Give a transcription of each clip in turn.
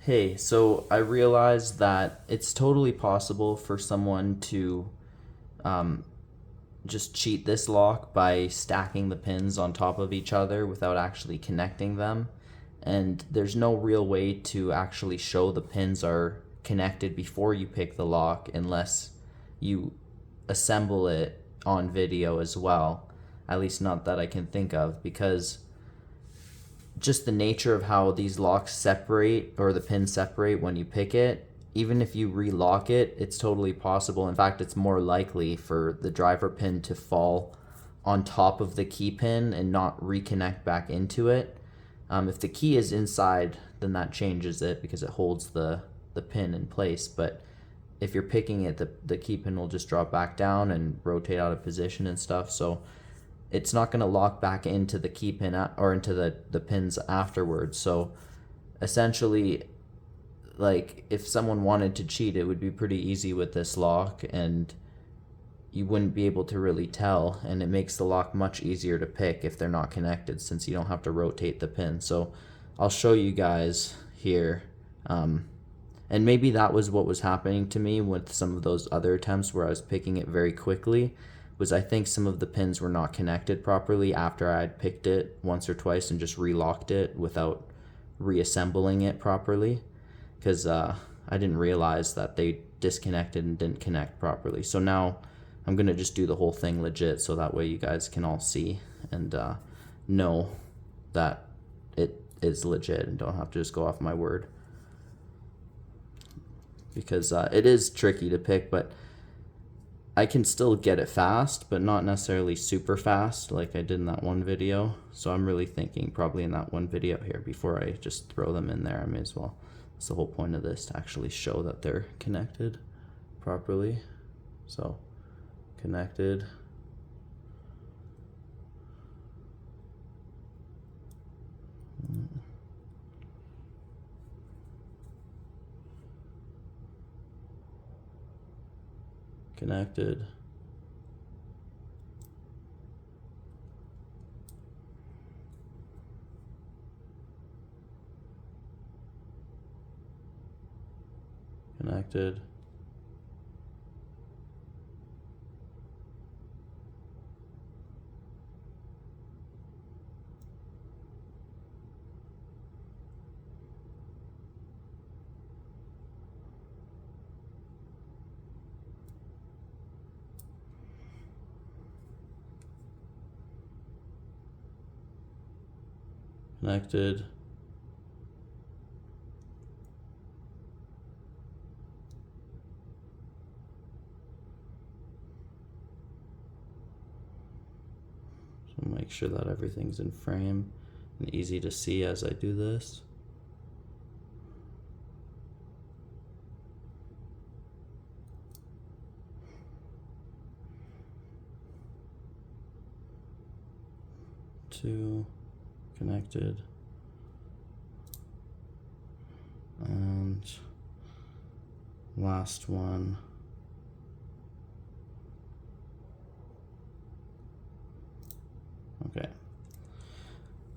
Hey, so I realized that it's totally possible for someone to um, just cheat this lock by stacking the pins on top of each other without actually connecting them. And there's no real way to actually show the pins are connected before you pick the lock unless you assemble it on video as well. At least not that I can think of, because just the nature of how these locks separate or the pins separate when you pick it, even if you relock it, it's totally possible. In fact, it's more likely for the driver pin to fall on top of the key pin and not reconnect back into it. If the key is inside, then that changes it because it holds the pin in place. But if you're picking it, the key pin will just drop back down and rotate out of position and stuff. So it's not going to lock back into the key pin or into the pins afterwards. So essentially, like, if someone wanted to cheat, it would be pretty easy with this lock, and you wouldn't be able to really tell, and it makes the lock much easier to pick if they're not connected, since you don't have to rotate the pin. So I'll show you guys here. And maybe that was what was happening to me with some of those other attempts where I was picking it very quickly, was I think some of the pins were not connected properly after I had picked it once or twice and just relocked it without reassembling it properly, because I didn't realize that they disconnected and didn't connect properly. So now I'm gonna just do the whole thing legit, so that way you guys can all see and know that it is legit and don't have to just go off my word, because it is tricky to pick, but I can still get it fast, but not necessarily super fast like I did in that one video. So I'm really thinking probably in that one video here, before I just throw them in there, I may as well. That's the whole point of this, to actually show that they're connected properly. So connected. Connected. Connected. Connected. So make sure that everything's in frame and easy to see as I do this. Two, connected, and last one. Okay.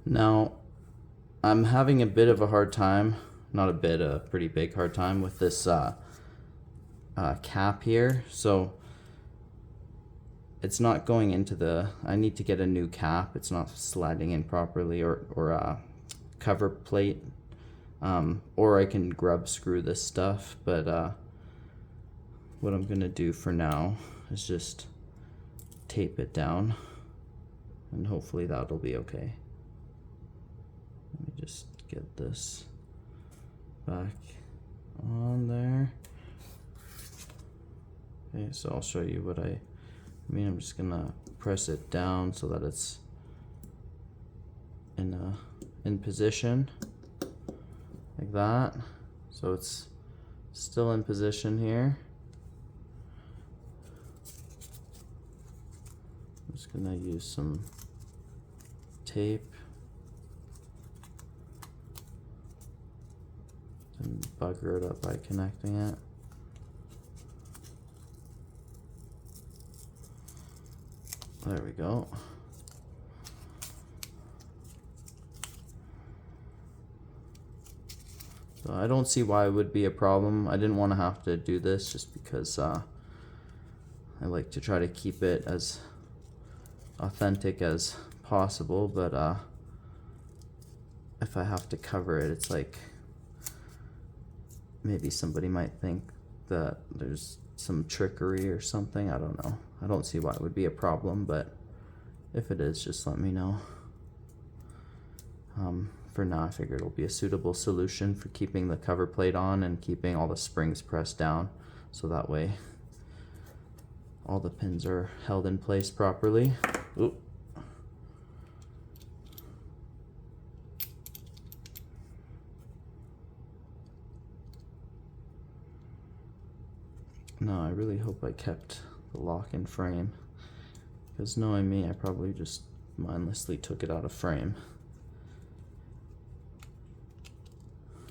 Now I'm having a bit of a hard time, not a bit, a pretty big hard time with this cap here. So it's not going into the, I need to get a new cap. It's not sliding in properly, or a cover plate, or I can grub screw this stuff, but what I'm gonna do for now is just tape it down, and hopefully that'll be okay. Let me just get this back on there. Okay, so I'll show you what I mean. I'm just gonna press it down so that it's in position like that. So it's still in position here. I'm just gonna use some tape and bugger it up by connecting it. There we go. So I don't see why it would be a problem. I didn't want to have to do this just because I like to try to keep it as authentic as possible, but if I have to cover it, it's like maybe somebody might think that there's some trickery or something. I don't know. I don't see why it would be a problem, but if it is, just let me know. For now, I figured it'll be a suitable solution for keeping the cover plate on and keeping all the springs pressed down, so that way all the pins are held in place properly. Ooh. No, I really hope I kept the lock in frame, because knowing me, I probably just mindlessly took it out of frame.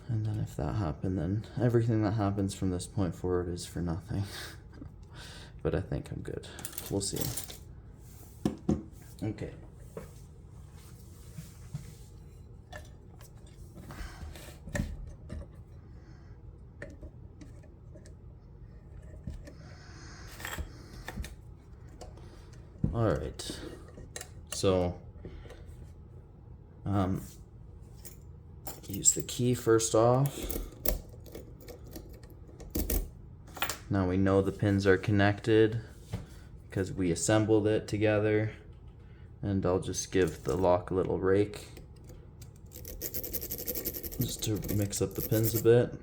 And then if that happened, then everything that happens from this point forward is for nothing. But I think I'm good. We'll see. Okay. All right. So, use the key first off. Now we know the pins are connected because we assembled it together, and I'll just give the lock a little rake just to mix up the pins a bit.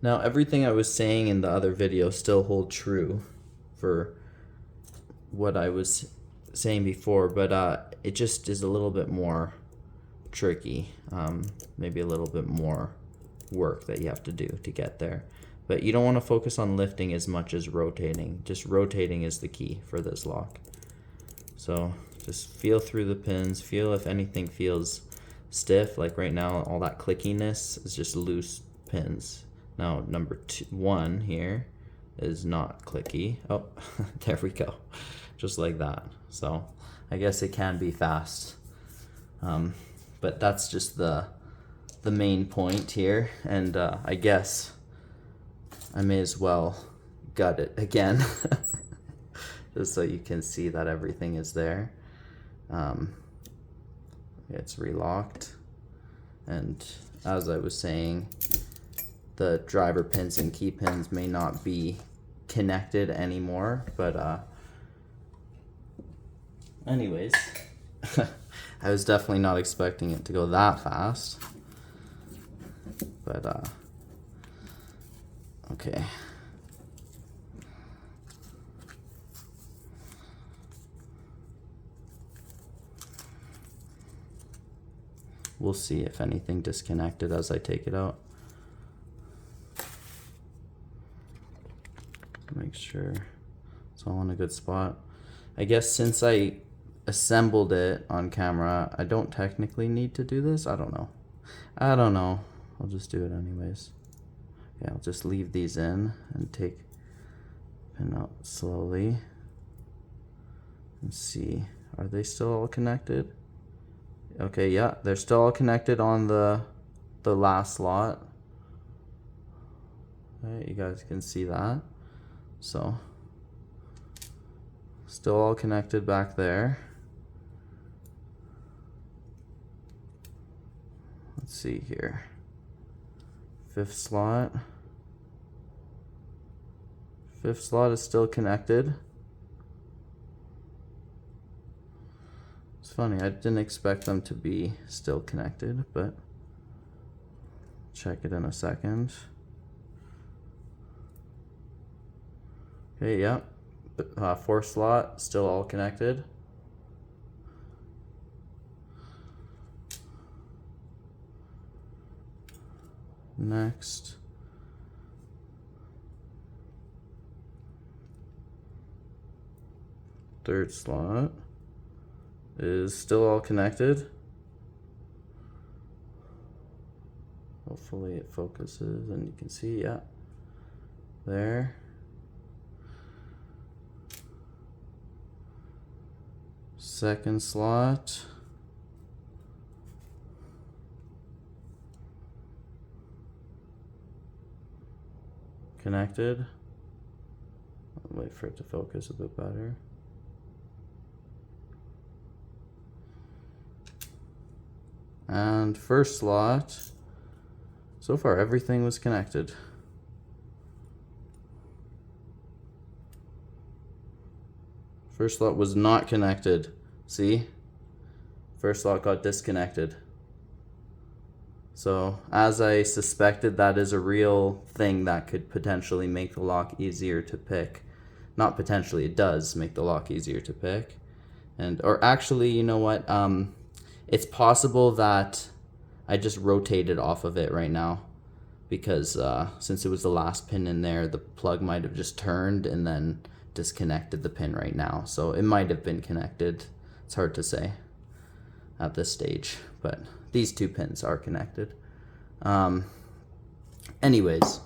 Now everything I was saying in the other video still hold true for what I was saying before, but it just is a little bit more tricky, maybe a little bit more work that you have to do to get there. But you don't want to focus on lifting as much as rotating. Just rotating is the key for this lock. So just feel through the pins, feel if anything feels stiff. Like right now, all that clickiness is just loose pins. Now number 1 here is not clicky. Oh, there we go. Just like that. So I guess it can be fast. But that's just the main point here. And I guess I may as well gut it again just so you can see that everything is there. It's relocked, and as I was saying, the driver pins and key pins may not be connected anymore, but anyways, I was definitely not expecting it to go that fast, but okay. We'll see if anything disconnected as I take it out. Make sure it's all in a good spot. I guess since I assembled it on camera, I don't technically need to do this. I don't know. I'll just do it anyways. Okay, I'll just leave these in and take the pin out slowly and see, are they still all connected? Okay, yeah, they're still all connected on the last slot. Okay, you guys can see that. So still all connected back there. Let's see here. 5th slot. 5th slot is still connected. It's funny, I didn't expect them to be still connected, but check it in a second. Okay, yeah. 4th slot, still all connected. Next. Third slot is still all connected. Hopefully it focuses and you can see, yeah, there. Second slot. connected. I'll wait for it to focus a bit better. And first slot, so far everything was connected. First slot was not connected. See? First slot got disconnected. So, as I suspected, that is a real thing that could potentially make the lock easier to pick. Not potentially, it does make the lock easier to pick. Or actually, you know what? It's possible that I just rotated off of it right now, because since it was the last pin in there, the plug might have just turned and then disconnected the pin right now. So it might have been connected. It's hard to say at this stage, but these two pins are connected. Anyways,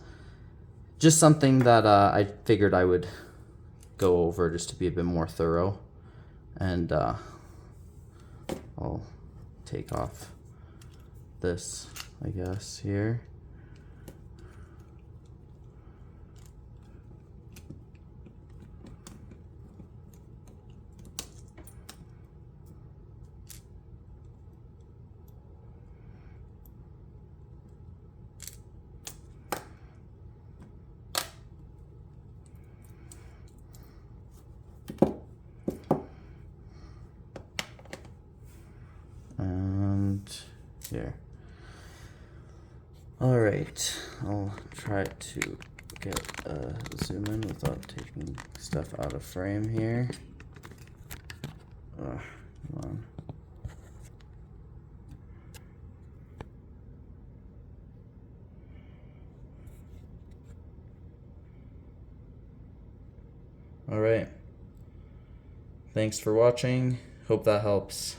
just something that I figured I would go over just to be a bit more thorough. And I'll take off this, I guess, here. And here. All right, I'll try to get a zoom in without taking stuff out of frame here. Come on. All right. Thanks for watching. Hope that helps.